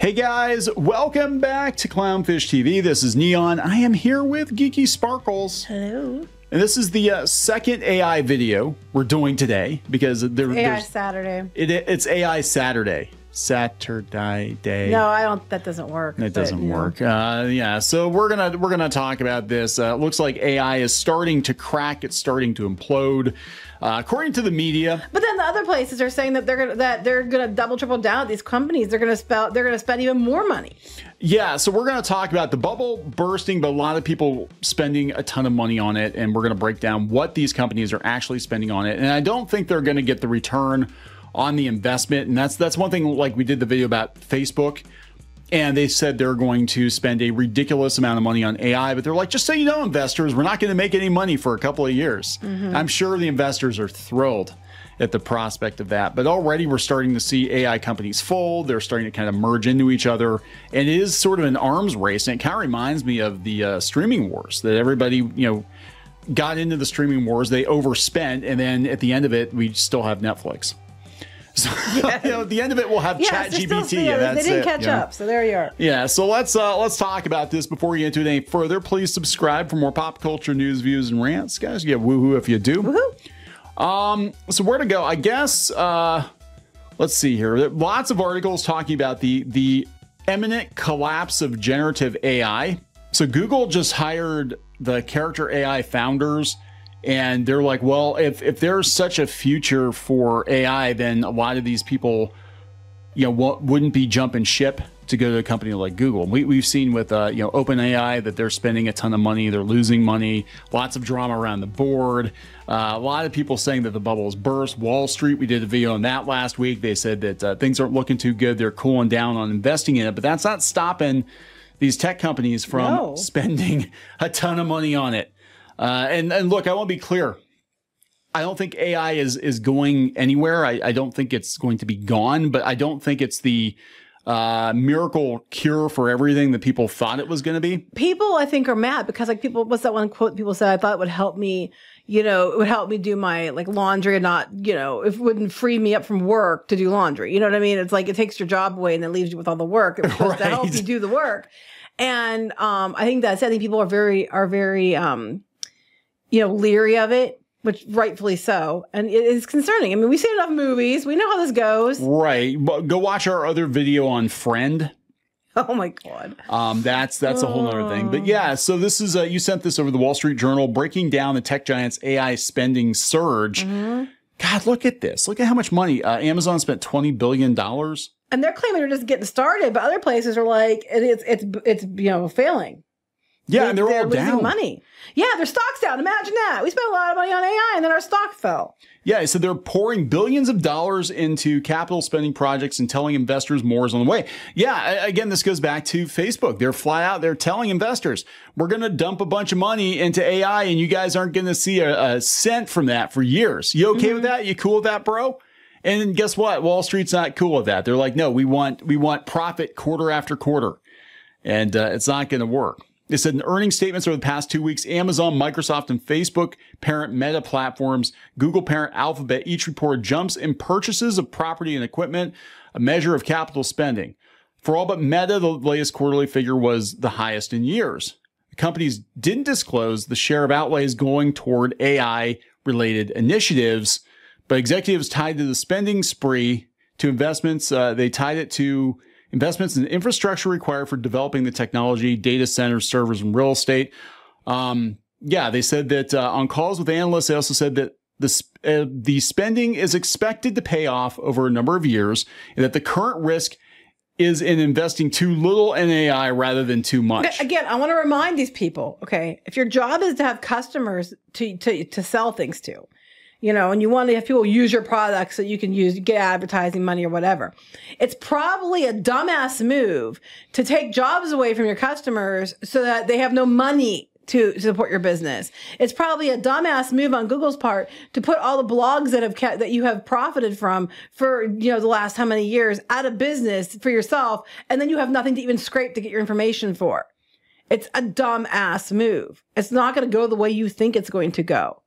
Hey guys, welcome back to Clownfish TV. This is Neon. I am here with Geeky Sparkles. Hello. And this is the second AI video we're doing today because AI Saturday. It's AI Saturday. Saturday day. No, I don't. That doesn't work. It doesn't work. Yeah. So we're gonna talk about this. It looks like AI is starting to crack. It's starting to implode, according to the media. But then the other places are saying that they're gonna double, triple down at these companies. They're gonna spend even more money. Yeah. So we're gonna talk about the bubble bursting, but a lot of people spending a ton of money on it, and we're gonna break down what these companies are actually spending on it. And I don't think they're gonna get the return on the investment. And that's one thing, like we did the video about Facebook, and they said they're going to spend a ridiculous amount of money on AI, but they're like, just so you know, investors, we're not going to make any money for a couple of years. I'm sure the investors are thrilled at the prospect of that, but already we're starting to see AI companies fold. They're starting to kind of merge into each other, and it is sort of an arms race. And it kind of reminds me of the streaming wars that everybody, got into the streaming wars. They overspent, and then at the end of it, we still have Netflix. So, at the end of it, we'll have ChatGPT. They didn't catch up, so there you are. Yeah, so let's talk about this before we get into it any further. Please subscribe for more pop culture news, views, and rants, guys. Yeah, woohoo if you do. Woohoo. So where to go? I guess. Let's see here. There are lots of articles talking about the imminent collapse of generative AI. So Google just hired the character AI founders. And they're like, well, if there's such a future for AI, then a lot of these people, wouldn't be jumping ship to go to a company like Google. We've seen with, OpenAI that they're spending a ton of money. They're losing money. Lots of drama around the board. A lot of people saying that the bubble has burst. Wall Street, we did a video on that last week. They said that things aren't looking too good. They're cooling down on investing in it. But that's not stopping these tech companies from spending a ton of money on it. And look, I want to be clear. I don't think AI is going anywhere. I don't think it's going to be gone, but I don't think it's the miracle cure for everything that people thought it was going to be. People, I think, are mad because what's that one quote people said? I thought it would help me, it would help me do my laundry and not, it wouldn't free me up from work to do laundry. You know what I mean? It's like it takes your job away and then leaves you with all the work. It was supposed to help you do the work. And I think people are very leery of it, which rightfully so. And it is concerning. I mean, we've seen enough movies. We know how this goes. Right. Go watch our other video on Friend. Oh my God. That's a whole nother thing. But yeah, so this is, you sent this over the Wall Street Journal, breaking down the tech giant's AI spending surge. God, look at this. Look at how much money. Amazon spent $20 billion. And they're claiming they're just getting started, but other places are like, it's failing. Yeah, and they're all losing down. Money. Yeah, their stock's down. Imagine that. We spent a lot of money on AI, and then our stock fell. Yeah, so they're pouring billions of dollars into capital spending projects and telling investors more is on the way. Yeah, again, this goes back to Facebook. They're flat out. They're telling investors, we're going to dump a bunch of money into AI, and you guys aren't going to see a cent from that for years. You okay with that? You cool with that, bro? And guess what? Wall Street's not cool with that. They're like, no, we want profit quarter after quarter, and it's not going to work. They said in earnings statements over the past 2 weeks, Amazon, Microsoft, and Facebook parent Meta platforms, Google parent Alphabet each reported jumps in purchases of property and equipment, a measure of capital spending. For all but Meta, the latest quarterly figure was the highest in years. The companies didn't disclose the share of outlays going toward AI-related initiatives, but executives tied to the spending spree to investments. They tied it to investments in infrastructure required for developing the technology, data centers, servers, and real estate. They said that on calls with analysts, they also said that the spending is expected to pay off over a number of years, and that the current risk is in investing too little in AI rather than too much. Again, I want to remind these people, okay, if your job is to have customers to sell things to, and you want to have people use your products so you can get advertising money or whatever. It's probably a dumbass move to take jobs away from your customers so that they have no money to support your business. It's probably a dumbass move on Google's part to put all the blogs that you have profited from for, the last how many years out of business for yourself. And then you have nothing to even scrape to get your information for. It's a dumbass move. It's not going to go the way you think it's going to go.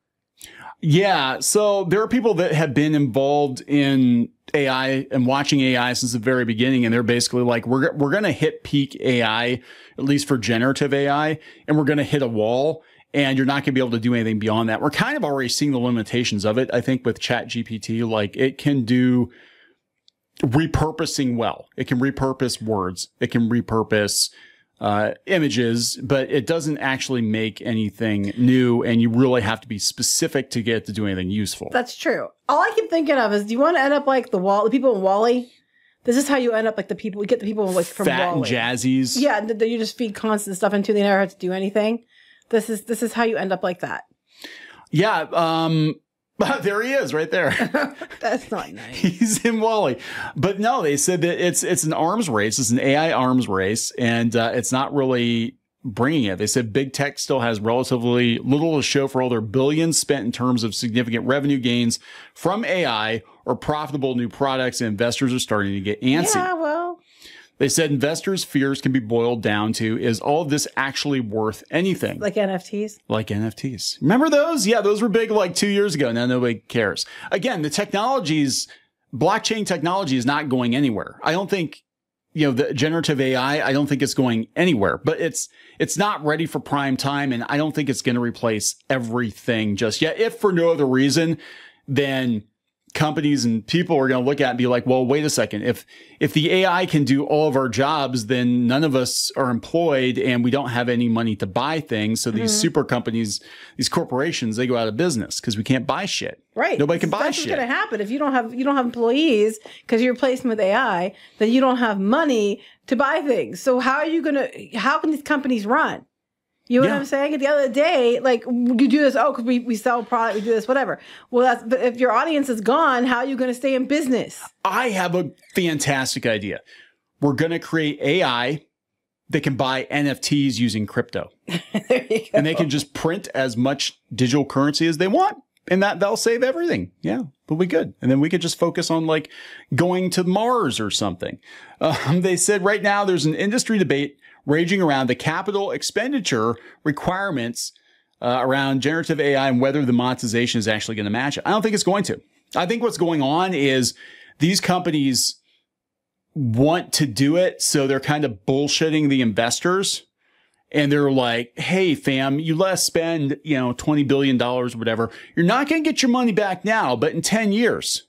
Yeah. So there are people that have been involved in AI and watching AI since the very beginning. And they're basically like, we're going to hit peak AI, at least for generative AI, and we're going to hit a wall. And you're not going to be able to do anything beyond that. We're kind of already seeing the limitations of it. I think with ChatGPT, like it can do repurposing well. It can repurpose words. It can repurpose images, but it doesn't actually make anything new. And you really have to be specific to get to do anything useful. That's true. All I keep thinking of is, do you want to end up like the people in WALL-E? This is how you end up like the people. We get the people like from Fat WALL-E. and jazzies. Yeah, that you just feed constant stuff into. They never have to do anything. This is how you end up like that. Yeah. There he is right there. That's not nice. He's in WALL-E. But no, they said that it's an arms race. It's an AI arms race, and it's not really bringing it. They said big tech still has relatively little to show for all their billions spent in terms of significant revenue gains from AI or profitable new products, and investors are starting to get antsy. Yeah, well. They said investors' fears can be boiled down to, is all of this actually worth anything? Like NFTs? Like NFTs. Remember those? Yeah, those were big like 2 years ago. Now nobody cares. Again, blockchain technology is not going anywhere. I don't think, the generative AI, I don't think it's going anywhere, but it's not ready for prime time. And I don't think it's going to replace everything just yet. If for no other reason, then companies and people are going to look at it and be like, well, wait a second. If the AI can do all of our jobs, then none of us are employed and we don't have any money to buy things. So these super companies, these corporations, they go out of business because we can't buy shit. Right. Nobody can buy That's shit. What's going to happen if you don't have employees because you're replacing with AI, then you don't have money to buy things. So how can these companies run? You know what I'm saying? At the end of the day, like you do this, because we sell product, we do this, whatever. Well, but if your audience is gone, how are you going to stay in business? I have a fantastic idea. We're going to create AI that can buy NFTs using crypto. There you go. And they can just print as much digital currency as they want. And that'll save everything. Yeah, it'll be good. And then we could just focus on like going to Mars or something. They said right now there's an industry debate raging around the capital expenditure requirements around generative AI and whether the monetization is actually going to match it. I don't think it's going to. I think what's going on is these companies want to do it, so they're kind of bullshitting the investors. And they're like, hey, fam, you let us spend, $20 billion or whatever. You're not going to get your money back now, but in 10 years,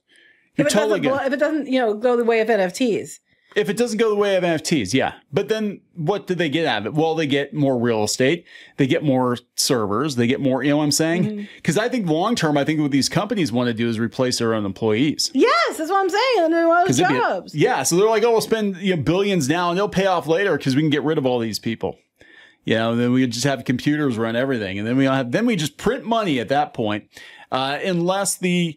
you're totally good. If it doesn't, go the way of NFTs. If it doesn't go the way of NFTs, yeah. But then what do they get out of it? Well, they get more real estate. They get more servers. They get more, you know what I'm saying? Because I think long term, I think what these companies want to do is replace their own employees. Yes, that's what I'm saying. And they're one of those jobs. Yeah, so they're like, oh, we'll spend billions now and they'll pay off later because we can get rid of all these people. Then we just have computers run everything. And then we just print money at that point. Unless the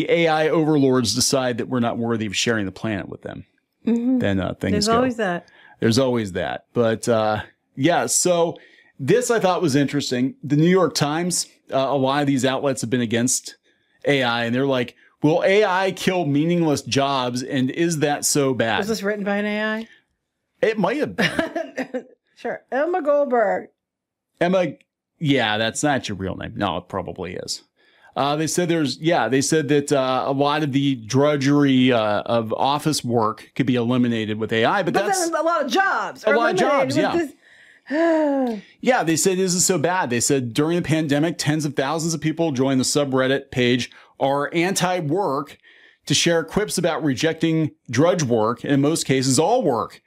AI overlords decide that we're not worthy of sharing the planet with them. Then things go. There's always that. But so this I thought was interesting. The New York Times, a lot of these outlets have been against AI, and they're like, will AI kill meaningless jobs, and is that so bad? Was this written by an AI? It might have been. Sure. Emma Goldberg. Emma, yeah, that's not your real name. No, it probably is. They said that a lot of the drudgery of office work could be eliminated with AI, but that's then a lot of jobs. A lot of jobs, yeah. Yeah, they said this is so bad. They said during the pandemic, tens of thousands of people joined the subreddit page are anti-work to share quips about rejecting drudge work, and in most cases, all work.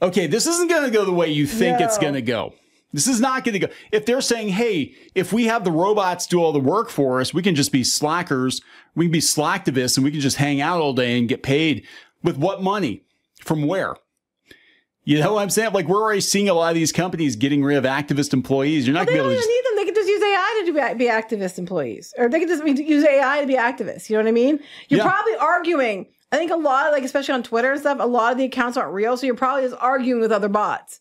Okay, this isn't going to go the way you think it's going to go. This is not going to go. If they're saying, hey, if we have the robots do all the work for us, we can just be slackers. We can be slacktivists and we can just hang out all day and get paid. With what money? From where? You know what I'm saying? Like, we're already seeing a lot of these companies getting rid of activist employees. You're not going to be able to need them. They could just use AI to be activist employees. Or they could just use AI to be activists. You know what I mean? You're probably arguing. I think a lot of, especially on Twitter and stuff, a lot of the accounts aren't real. So you're probably just arguing with other bots.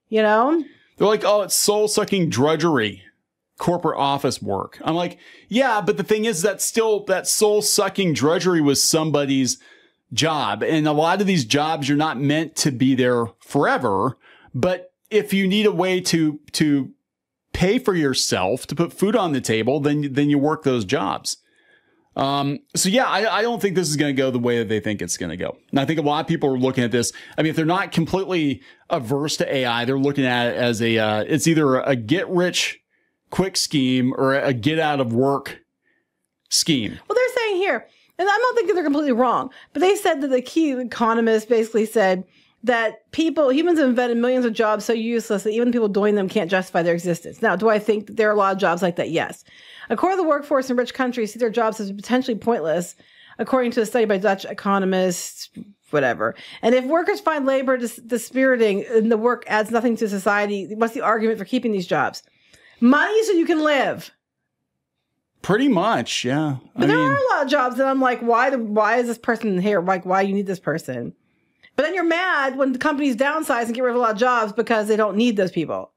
You know? They're like, oh, it's soul-sucking drudgery, corporate office work. I'm like, yeah, but the thing is that soul-sucking drudgery was somebody's job. And a lot of these jobs, you're not meant to be there forever. But if you need a way to pay for yourself to put food on the table, then you work those jobs. So yeah, I don't think this is going to go the way that they think it's going to go. And I think a lot of people are looking at this. I mean, if they're not completely averse to AI, they're looking at it as it's either a get rich quick scheme or a get out of work scheme. Well, they're saying here, and I'm not thinking they're completely wrong, but they said that the key economist basically said that humans have invented millions of jobs so useless that even people doing them can't justify their existence. Now, do I think that there are a lot of jobs like that? Yes. A quarter of the workforce in rich countries see their jobs as potentially pointless, according to a study by Dutch economists, whatever. And if workers find labor dispiriting and the work adds nothing to society, what's the argument for keeping these jobs? Money so you can live. Pretty much, yeah. But there are a lot of jobs that I'm like, why is this person here? Like, why do you need this person? But then you're mad when the companies downsize and get rid of a lot of jobs because they don't need those people.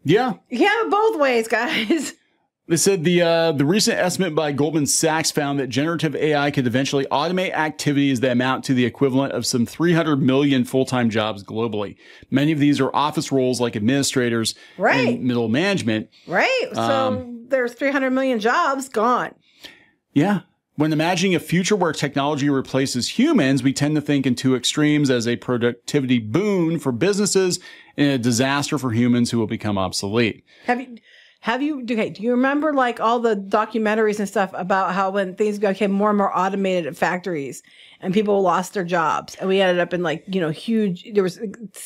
Yeah. You can't have it both ways, guys. They said the recent estimate by Goldman Sachs found that generative AI could eventually automate activities that amount to the equivalent of some 300 million full-time jobs globally. Many of these are office roles like administrators and middle management. Right. So there's 300 million jobs gone. Yeah. When imagining a future where technology replaces humans, we tend to think in two extremes as a productivity boon for businesses and a disaster for humans who will become obsolete. Okay, do you remember like all the documentaries and stuff about how when things became more and more automated at factories and people lost their jobs and we ended up in like, huge, there was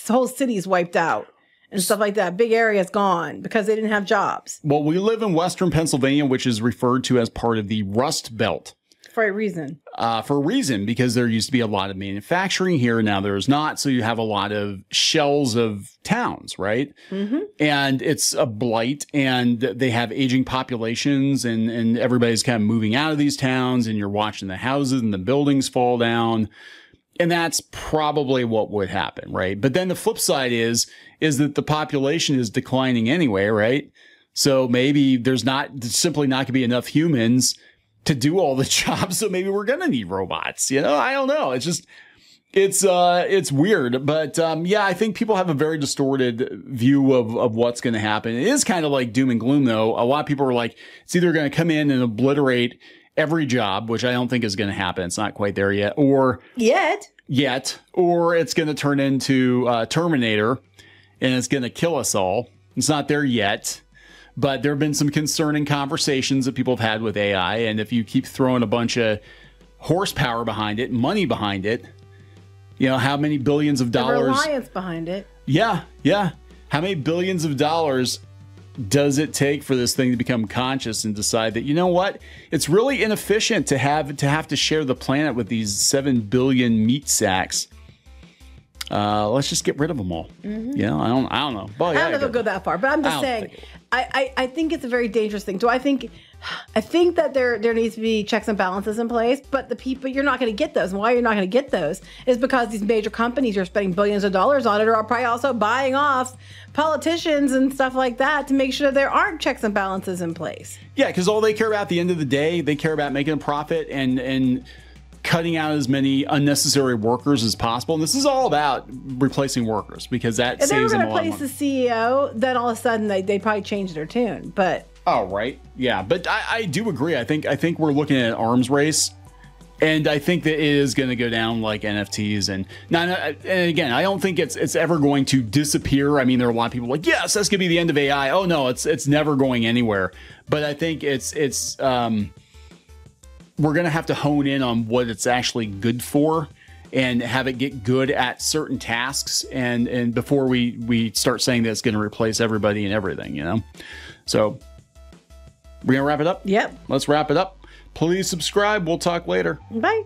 whole cities wiped out and stuff like that. Big areas gone because they didn't have jobs. Well, we live in Western Pennsylvania, which is referred to as part of the Rust Belt. For a reason. For a reason, because there used to be a lot of manufacturing here. Now there is not. So you have a lot of shells of towns, right? Mm-hmm. And it's a blight and they have aging populations and everybody's kind of moving out of these towns and you're watching the houses and the buildings fall down. And that's probably what would happen, right? But then the flip side is that the population is declining anyway, right? So maybe there's simply not going to be enough humans to do all the jobs. So maybe we're going to need robots, I don't know. It's just, it's weird. But, yeah, I think people have a very distorted view of what's going to happen. It is kind of like doom and gloom though. A lot of people are like, it's either going to come in and obliterate every job, which I don't think is going to happen. It's not quite there yet. Or it's going to turn into Terminator and it's going to kill us all. It's not there yet. But there have been some concerning conversations that people have had with AI. And if you keep throwing a bunch of horsepower behind it, money behind it, how many billions of dollars? The reliance behind it. Yeah, yeah. How many billions of dollars does it take for this thing to become conscious and decide that, you know what? It's really inefficient to have to share the planet with these 7 billion meat sacks. Let's just get rid of them all. Mm-hmm. I don't know. Well, yeah, I don't know if it'll go that far, but I'm just saying, I think it's a very dangerous thing. I think that there needs to be checks and balances in place, but you're not going to get those. And why you're not going to get those is because these major companies are spending billions of dollars on it, or are probably also buying off politicians and stuff like that to make sure that there aren't checks and balances in place. Yeah, because all they care about at the end of the day, they care about making a profit and cutting out as many unnecessary workers as possible. And this is all about replacing workers because that saves them a lot of money. If they were going to replace the CEO, then all of a sudden they'd probably change their tune. But oh, right. Yeah. But I do agree. I think we're looking at an arms race. And I think that it is going to go down like NFTs. And again, I don't think it's ever going to disappear. I mean, there are a lot of people like, yes, that's going to be the end of AI. Oh, no, it's never going anywhere. But I think we're going to have to hone in on what it's actually good for and have it get good at certain tasks. And before we start saying that it's going to replace everybody and everything, So we're going to wrap it up? Yep. Let's wrap it up. Please subscribe. We'll talk later. Bye.